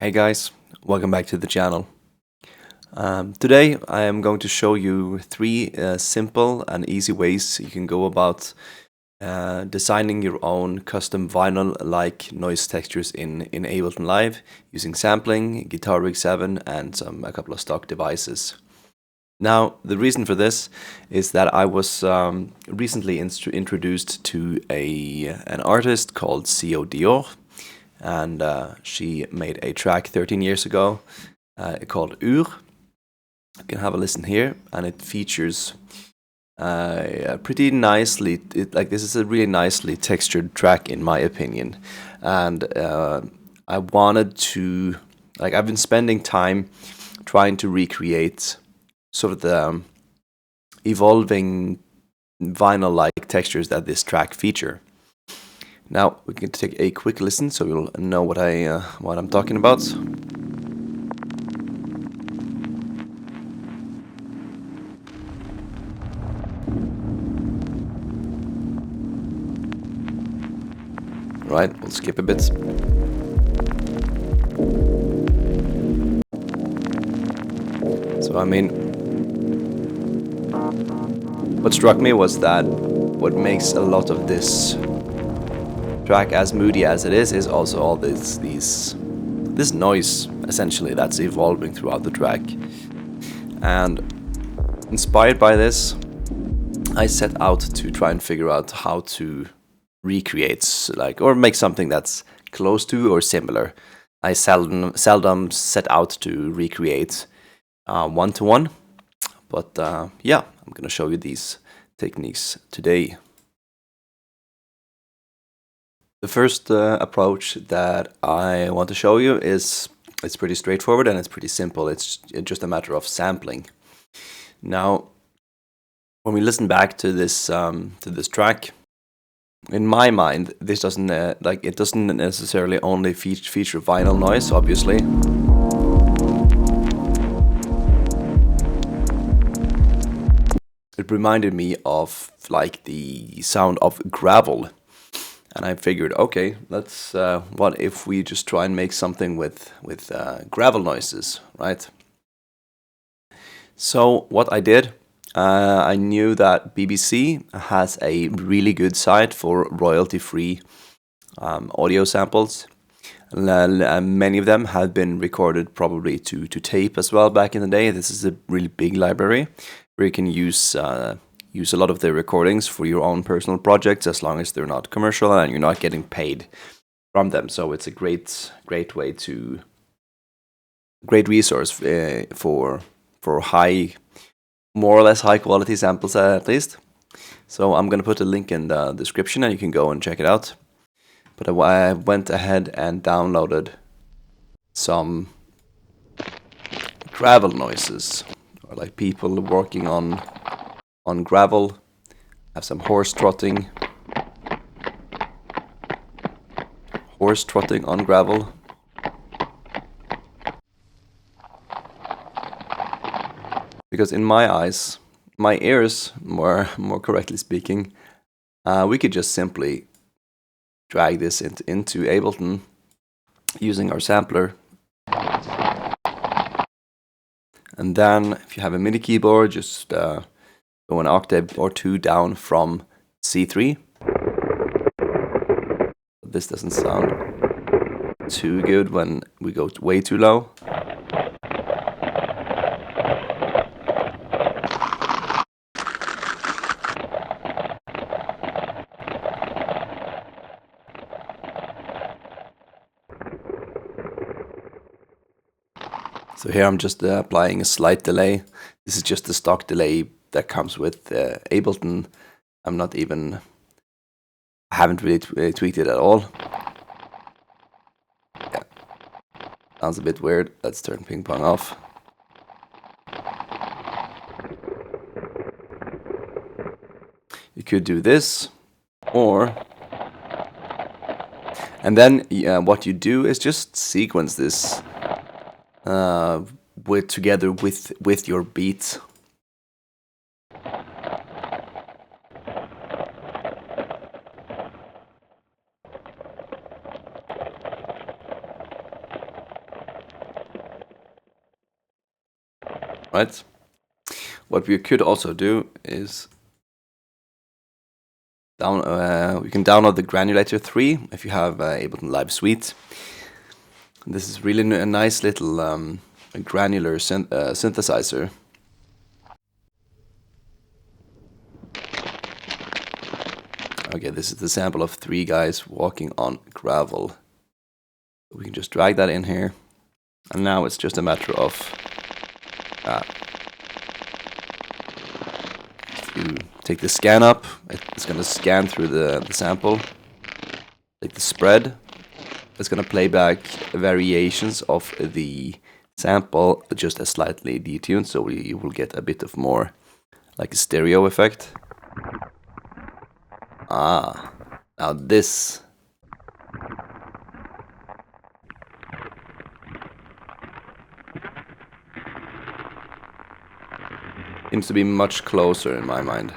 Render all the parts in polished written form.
Hey guys, welcome back to the channel. Today I am going to show you three simple and easy ways you can go about designing your own custom vinyl-like noise textures in Ableton Live using sampling, Guitar Rig 7 and a couple of stock devices. Now, the reason for this is that I was recently introduced to an artist called CO Dior, and she made a track 13 years ago called Ur. You can have a listen here, and it features pretty nicely. This is a really nicely textured track, in my opinion, and I wanted to I've been spending time trying to recreate sort of the evolving vinyl-like textures that this track feature. Now we can take a quick listen, so you'll know what I'm talking about. Right, we'll skip a bit. So I mean, what struck me was that what makes a lot of this track as moody as it is also all this noise essentially that's evolving throughout the track. And inspired by this, I set out to try and figure out how to recreate or make something that's close to or similar. I seldom set out to recreate one-to-one, but yeah, I'm gonna show you these techniques today. The first approach that I want to show you it's pretty straightforward and it's pretty simple. It's just a matter of sampling. Now, when we listen back to this track, in my mind, this doesn't it doesn't necessarily only feature vinyl noise, obviously. It reminded me of the sound of gravel. And I figured, okay, let's. What if we just try and make something with gravel noises, right? So what I did, I knew that BBC has a really good site for royalty-free audio samples. Many of them have been recorded probably to tape as well back in the day. This is a really big library where you can use a lot of their recordings for your own personal projects, as long as they're not commercial and you're not getting paid from them. So it's a great resource for more or less high quality samples at least. So I'm gonna put a link in the description and you can go and check it out. But I went ahead and downloaded some gravel noises, or like people working on gravel. Have some horse trotting on gravel. Because in my eyes, my ears, more correctly speaking, we could just simply drag this into Ableton using our sampler. And then if you have a MIDI keyboard, just go an octave or two down from C3. This doesn't sound too good when we go way too low. So here I'm just applying a slight delay. This is just the stock delay that comes with Ableton. I haven't really tweaked it at all. Yeah. Sounds a bit weird. Let's turn ping pong off. You could do this, and then what you do is just sequence this together with your beat. right? What we could also do is we can download the Granulator 3 if you have Ableton Live Suite. This is really a nice little granular synthesizer. Okay, this is the sample of 3 guys walking on gravel. We can just drag that in here, and now it's just a matter of if you take the scan up, it's going to scan through the sample. Take the spread, it's going to play back variations of the sample, just as slightly detuned, so you will get a bit of more like a stereo effect. Now this seems to be much closer in my mind.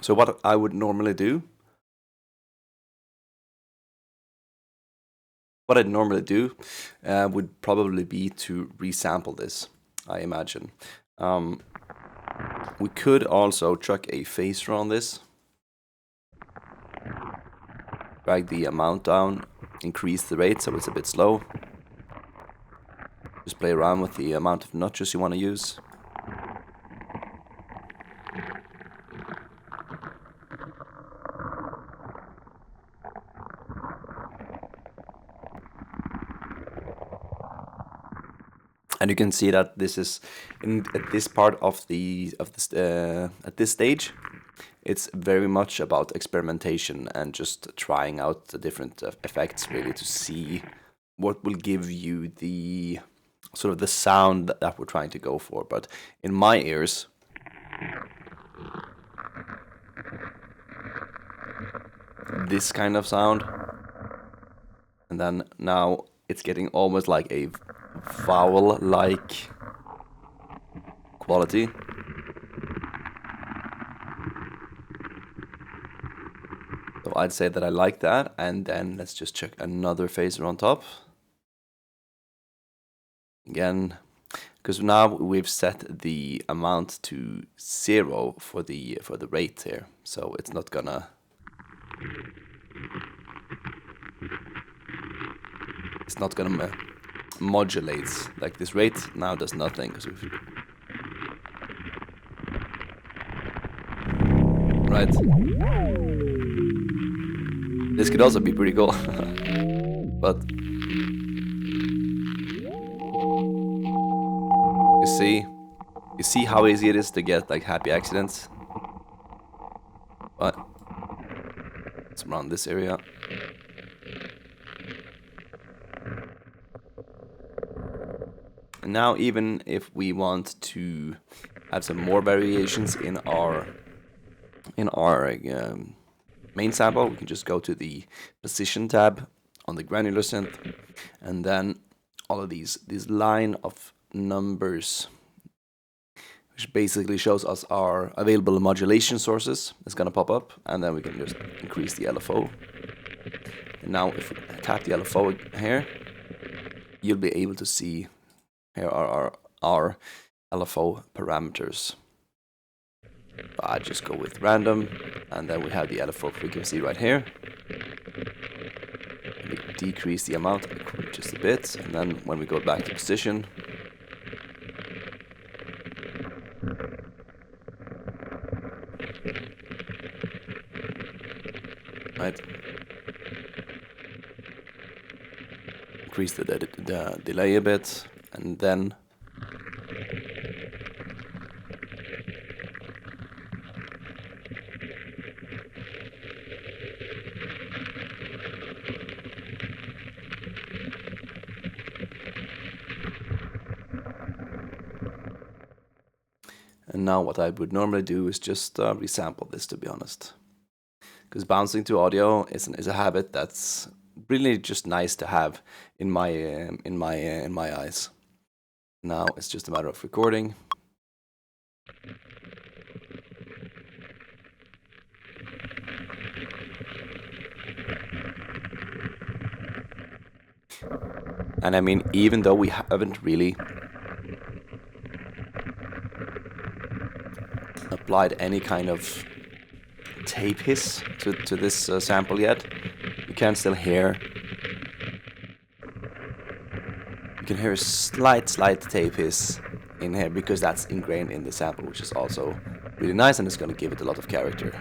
So what I would normally do, would probably be to resample this, I imagine. We could also chuck a phaser on this, drag the amount down, increase the rate so it's a bit slow. Just play around with the amount of notches you want to use. And you can see that this is at this part of at this stage, it's very much about experimentation and just trying out the different effects, really, to see what will give you the sort of the sound that we're trying to go for. But in my ears, this kind of sound, and then now it's getting almost like a vowel-like quality. So I'd say that I like that, and then let's just check another phaser on top. Again, because now we've set the amount to 0 for the rate here, so it's not gonna modulate. Like this rate now does nothing, because right. This could also be pretty cool, but you see how easy it is to get like happy accidents. But it's around this area. And now, even if we want to have some more variations in our main sample, we can just go to the position tab on the granular synth, and then all of these line of numbers, which basically shows us our available modulation sources, is going to pop up, and then we can just increase the LFO. And now if we tap the LFO here, you'll be able to see here are our LFO parameters. I just go with random, and then we have the LFO frequency right here. We decrease the amount just a bit, and then when we go back to position, right, increase the delay a bit, and then now what I would normally do is just resample this, to be honest, because bouncing to audio is a habit that's really just nice to have in my eyes. Now it's just a matter of recording. And I mean, even though we haven't really applied any kind of tape hiss to this sample yet, you can still hear. You can hear a slight tape hiss in here because that's ingrained in the sample, which is also really nice, and it's going to give it a lot of character.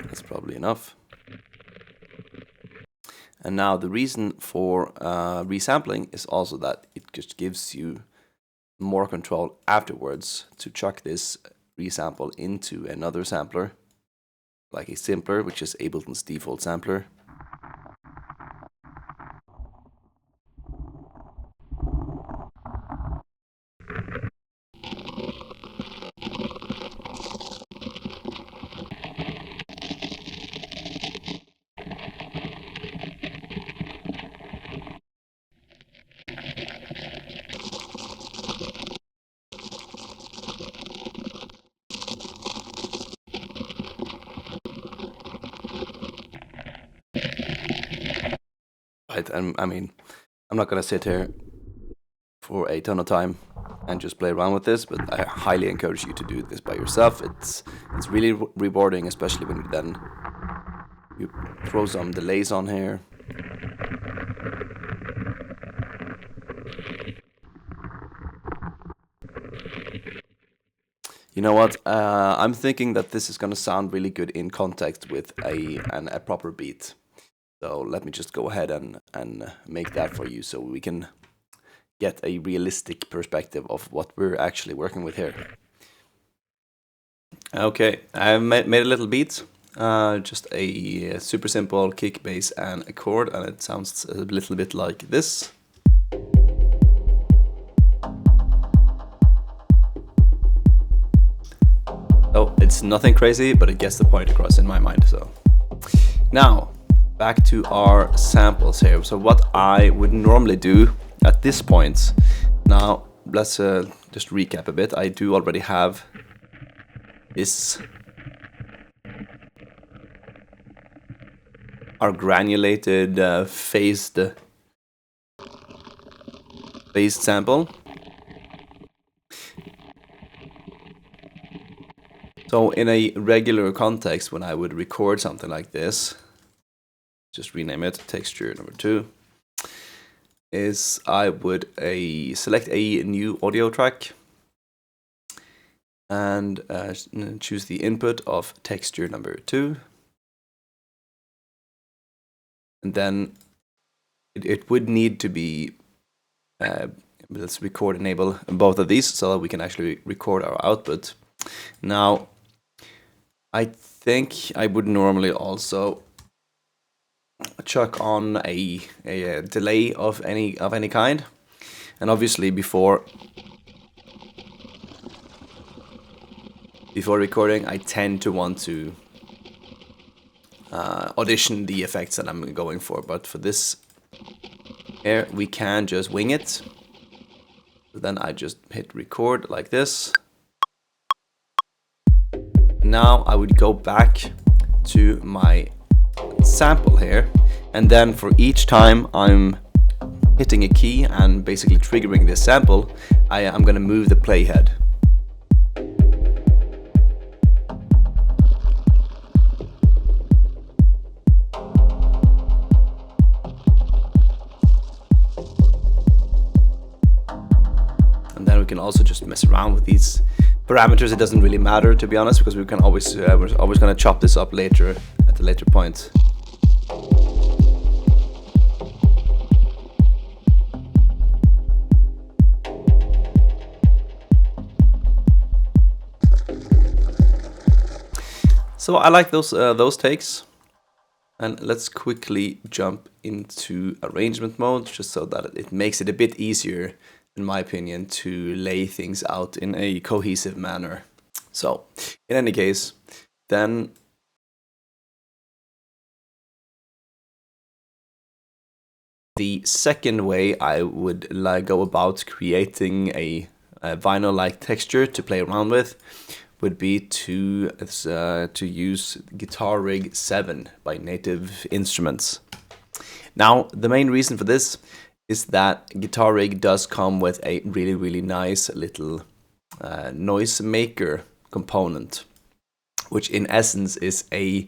That's probably enough. And now the reason for resampling is also that it just gives you more control afterwards to chuck this resample into another sampler, like a simpler, which is Ableton's default sampler. Right, and I mean, I'm not gonna sit here for a ton of time and just play around with this, but I highly encourage you to do this by yourself. It's really rewarding, especially when you throw some delays on here. You know what? I'm thinking that this is gonna sound really good in context with a proper beat. So let me just go ahead and make that for you so we can get a realistic perspective of what we're actually working with here. Okay, I've made a little beat, just a super simple kick, bass, and a chord, and it sounds a little bit like this. Oh, it's nothing crazy, but it gets the point across in my mind. So now back to our samples here. So what I would normally do at this point, now let's just recap a bit. I do already have this, our granulated phased sample. So in a regular context, when I would record something like this, just rename it texture number 2, is I would select a new audio track and choose the input of texture number 2, and then it would need to be let's enable both of these so that we can actually record our output. Now I think I would normally also chuck on a delay of any kind, and obviously before recording I tend to want to audition the effects that I'm going for, but for this here we can just wing it. So then I just hit record like this. Now I would go back to my sample here, and then for each time I'm hitting a key and basically triggering this sample, I'm going to move the playhead. And then we can also just mess around with these parameters. It doesn't really matter, to be honest, because we can always we're always going to chop this up later at a later point. So I like those takes. And let's quickly jump into arrangement mode, just so that it makes it a bit easier, in my opinion, to lay things out in a cohesive manner. So, in any case, then the second way I would go about creating a vinyl-like texture to play around with would be to use Guitar Rig 7 by Native Instruments. Now, the main reason for this is that Guitar Rig does come with a really nice little noise maker component, which in essence is a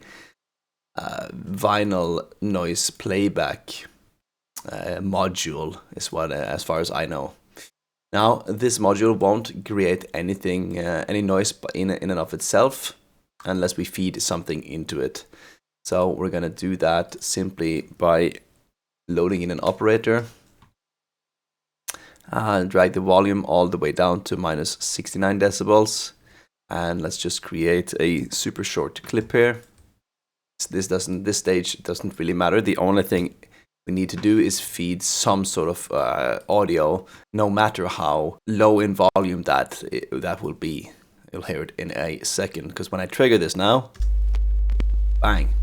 vinyl noise playback module, is what as far as I know. Now, this module won't create anything, any noise in and of itself, unless we feed something into it. So we're gonna do that simply by loading in an operator, drag the volume all the way down to minus 69 decibels, and let's just create a super short clip here. This stage doesn't really matter. The only thing we need to do is feed some sort of audio, no matter how low in volume that will be. You'll hear it in a second, because when I trigger this now, bang.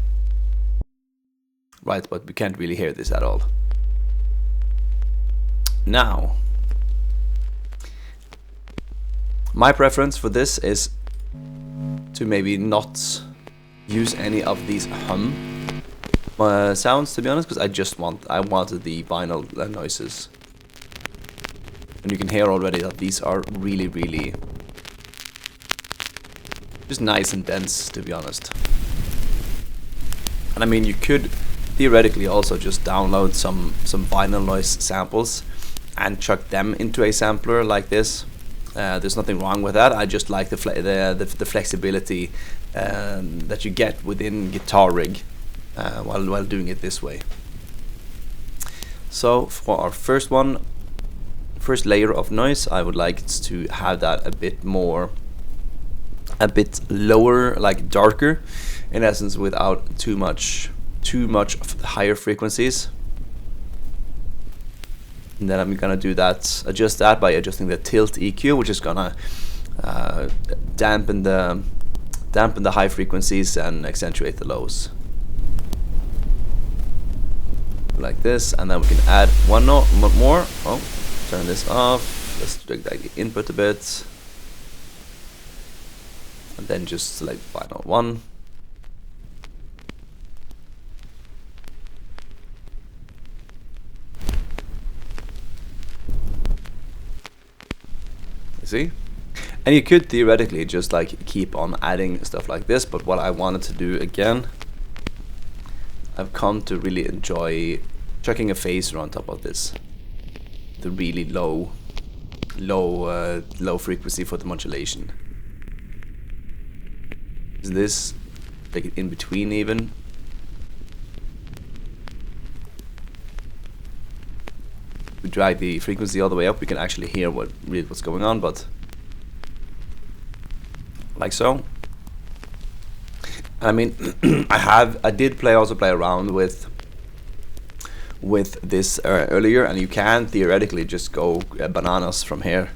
Right, but we can't really hear this at all. Now, my preference for this is to maybe not use any of these hum sounds, to be honest, because I wanted the vinyl noises, and you can hear already that these are really just nice and dense, to be honest. And I mean, you could theoretically also just download some vinyl noise samples and chuck them into a sampler like this. There's nothing wrong with that. I just like the flexibility that you get within Guitar Rig while doing it this way. So for our first layer of noise, I would like to have that a bit lower, like darker, in essence, without too much of the higher frequencies. And then I'm gonna adjust that by adjusting the tilt EQ, which is gonna dampen the high frequencies and accentuate the lows, like this. And then we can add one more. Oh, turn this off. Let's drag the input a bit, and then just select vinyl 1. See? And you could theoretically just like keep on adding stuff like this, but what I wanted to do again, I've come to really enjoy chucking a phaser on top of this, the really low frequency for the modulation. Is this, take it in between even. We drag the frequency all the way up, we can actually hear what's going on, but like so. I mean, I did also play around with this earlier, and you can theoretically just go bananas from here,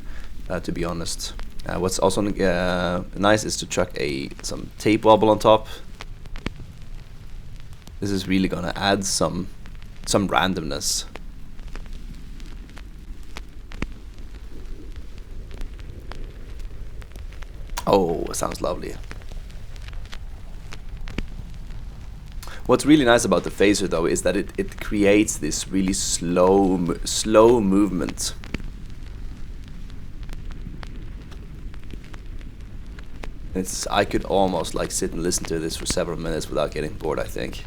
to be honest. What's also nice is to chuck some tape wobble on top. This is really gonna add some randomness. Oh, it sounds lovely. What's really nice about the phaser though is that it creates this really slow movement. I could almost like sit and listen to this for several minutes without getting bored, I think.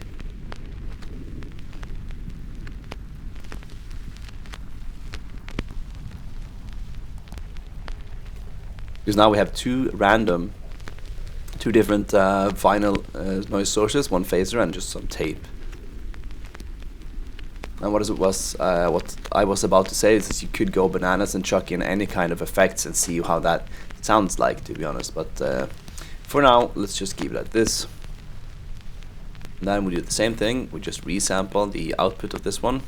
Because now we have two different vinyl noise sources, one phaser and just some tape. And what I was about to say is that you could go bananas and chuck in any kind of effects and see how that sounds like, to be honest. But for now, let's just keep it at this. And then we do the same thing, we just resample the output of this one.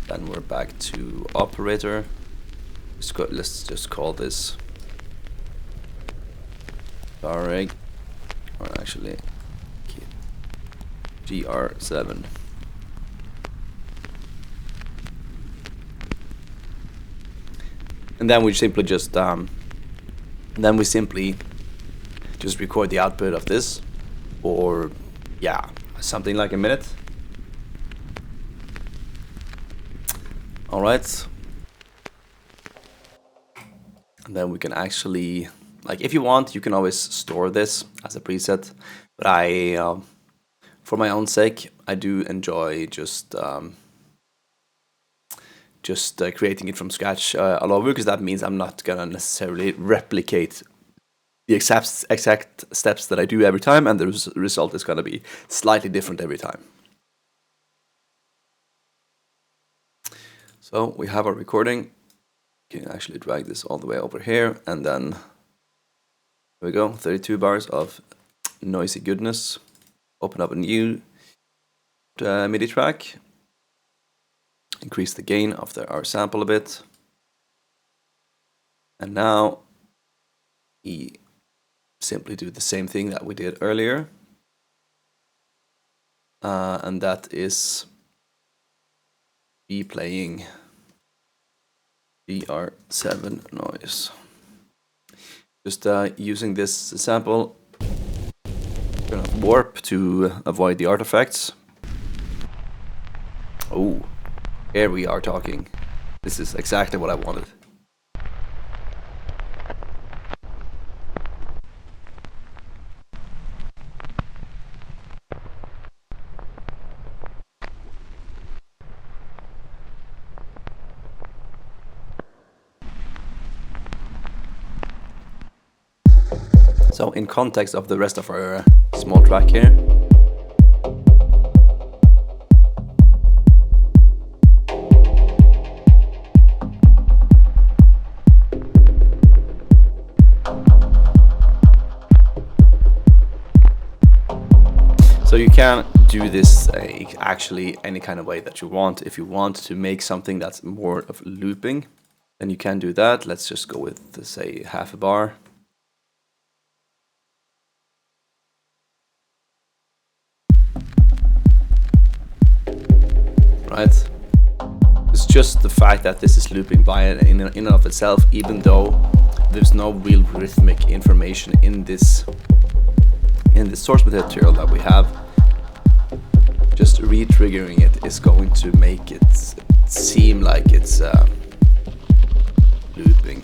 Then we're back to operator. Let's just call this REG, or actually GR7. And then we simply just record the output of this for, yeah, something like a minute. All right. And then we can actually, like, if you want, you can always store this as a preset. But for my own sake, I do enjoy just creating it from scratch all over, because that means I'm not gonna necessarily replicate the exact steps that I do every time, and the result is gonna be slightly different every time. So we have our recording. You can actually drag this all the way over here, and then here we go, 32 bars of noisy goodness. Open up a new MIDI track. Increase the gain of our sample a bit. And now we simply do the same thing that we did earlier. And that is playing GR7 noise. Just using this sample, gonna warp to avoid the artifacts. Oh, here we are talking. This is exactly what I wanted. So in context of the rest of our small track here, so you can do this actually any kind of way that you want. If you want to make something that's more of looping, then you can do that. Let's just go with, say, half a bar. Right? It's just the fact that this is looping by in and of itself, even though there's no real rhythmic information in this source material that we have. Just re-triggering it is going to make it seem like it's looping.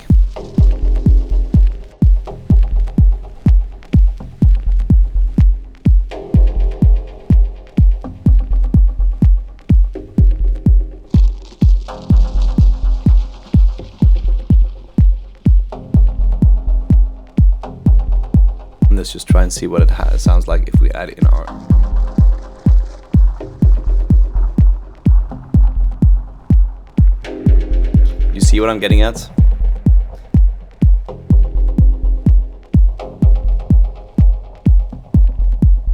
Let's just try and see what it sounds like if we add it in our... You see what I'm getting at?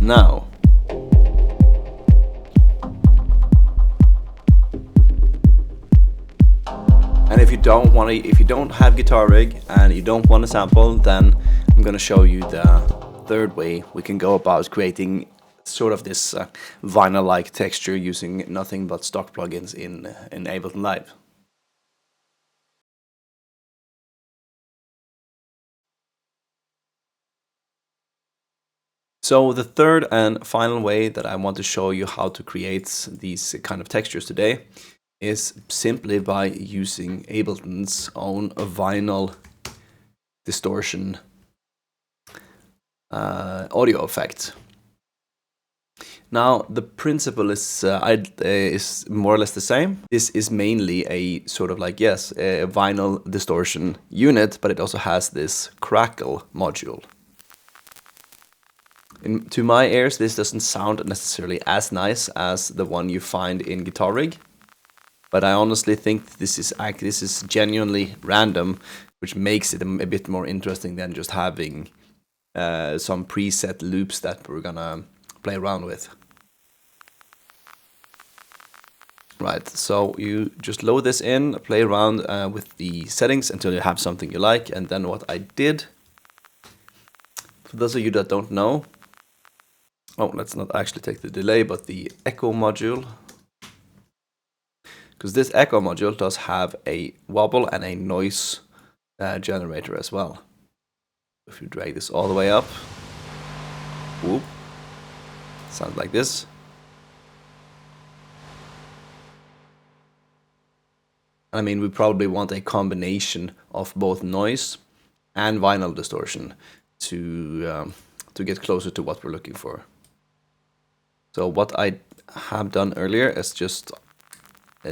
Now, and if you don't have guitar rig and you don't want to sample, then I'm going to show you the third way we can go about creating sort of this vinyl-like texture using nothing but stock plugins in Ableton Live. So the third and final way that I want to show you how to create these kind of textures today is simply by using Ableton's own vinyl distortion audio effect. Now the principle is more or less the same. This is mainly a sort of like, yes, a vinyl distortion unit, but it also has this crackle module. To my ears, this doesn't sound necessarily as nice as the one you find in Guitar Rig, but I honestly think this is genuinely random, which makes it a bit more interesting than just having some preset loops that we're gonna play around with. Right, so you just load this in, play around with the settings until you have something you like. And then what I did, for those of you that don't know, oh, let's not actually take the delay, but the echo module. Because this echo module does have a wobble and a noise generator as well. If you drag this all the way up, whoop, sounds like this. I mean, we probably want a combination of both noise and vinyl distortion to get closer to what we're looking for. So what I have done earlier is just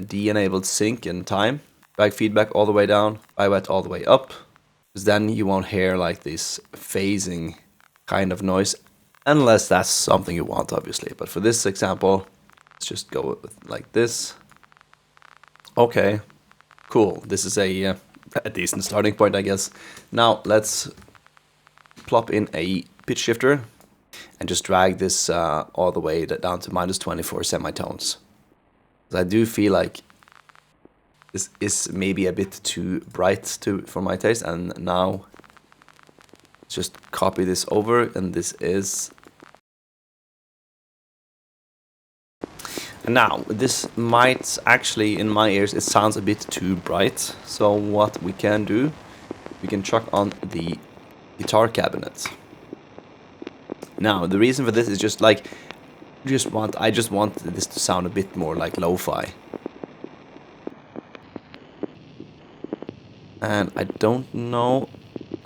de-enabled sync and time, drag feedback all the way down, vibrate all the way up, because then you won't hear like this phasing kind of noise, unless that's something you want, obviously. But for this example, let's just go with like this. Okay, cool. This is a decent starting point, I guess. Now let's plop in a pitch shifter and just drag this all the way down to -24 semitones. I do feel like this is maybe a bit too bright for my taste, and now just copy this over, and this is... And now, this might actually, in my ears, it sounds a bit too bright. So what we can do, we can chuck on the guitar cabinet. Now, the reason for this is just like, I just want this to sound a bit more like lo-fi. And I don't know...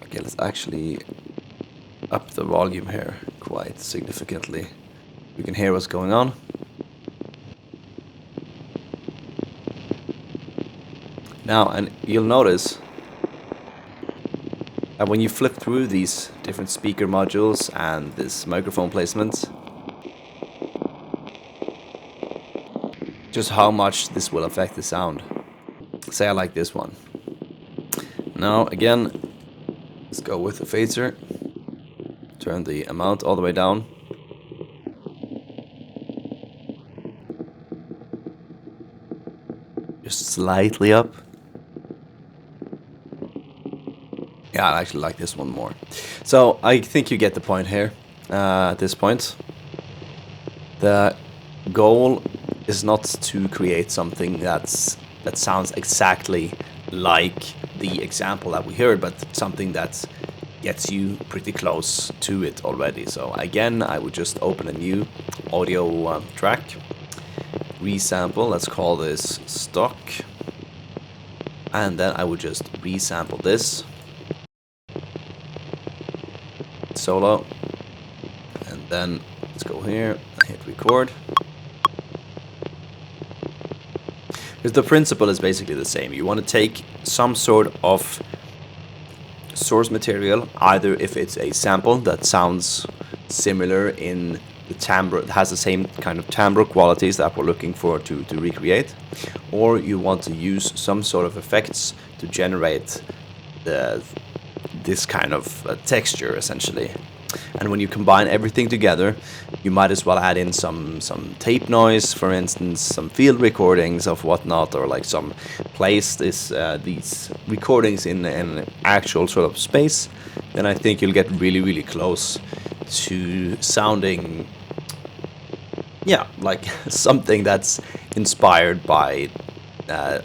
Okay, let's actually up the volume here quite significantly. You can hear what's going on. Now, and you'll notice that when you flip through these different speaker modules and this microphone placement, just how much this will affect the sound. Say I like this one. Now again, let's go with the phaser. Turn the amount all the way down. Just slightly up. Yeah, I actually like this one more. So I think you get the point here at this point. The goal is not to create something that sounds exactly like the example that we heard, but something that gets you pretty close to it already. So again, I would just open a new audio track, resample, let's call this stock, and then I would just resample this solo, and then let's go here, hit record. Because the principle is basically the same. You want to take some sort of source material, either if it's a sample that sounds similar in the timbre, it has the same kind of timbre qualities that we're looking for to recreate, or you want to use some sort of effects to generate this kind of texture, essentially. And when you combine everything together, you might as well add in some tape noise, for instance, some field recordings of whatnot, or like some place these recordings in an actual sort of space. Then I think you'll get really close to sounding, yeah, like something that's inspired by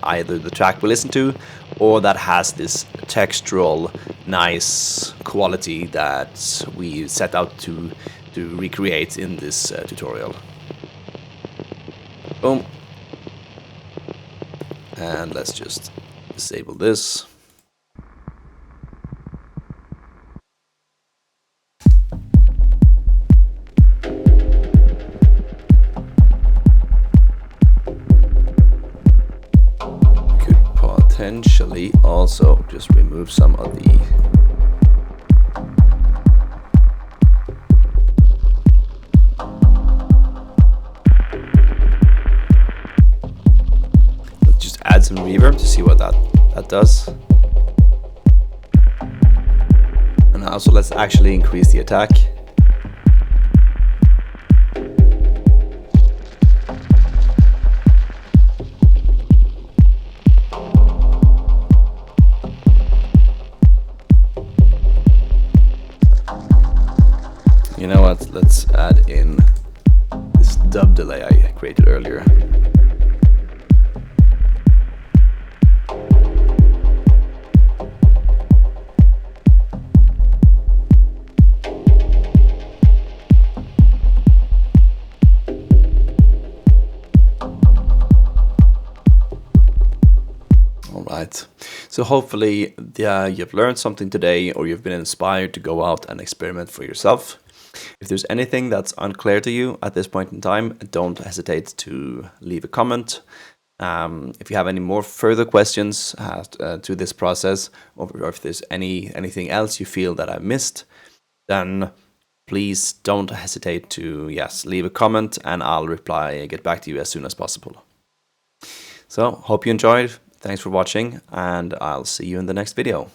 either the track we listen to, or that has this textural nice quality that we set out to recreate in this tutorial. Boom. And let's just disable this. Potentially also just remove some of the let's just add some reverb to see what that does. And also let's actually increase the attack. dub delay I created earlier. Alright, so hopefully you've learned something today, or you've been inspired to go out and experiment for yourself. If there's anything that's unclear to you at this point in time, don't hesitate to leave a comment. If you have any more further questions to this process, or if there's anything else you feel that I missed, then please don't hesitate to leave a comment, and I'll get back to you as soon as possible. So, hope you enjoyed. Thanks for watching, and I'll see you in the next video.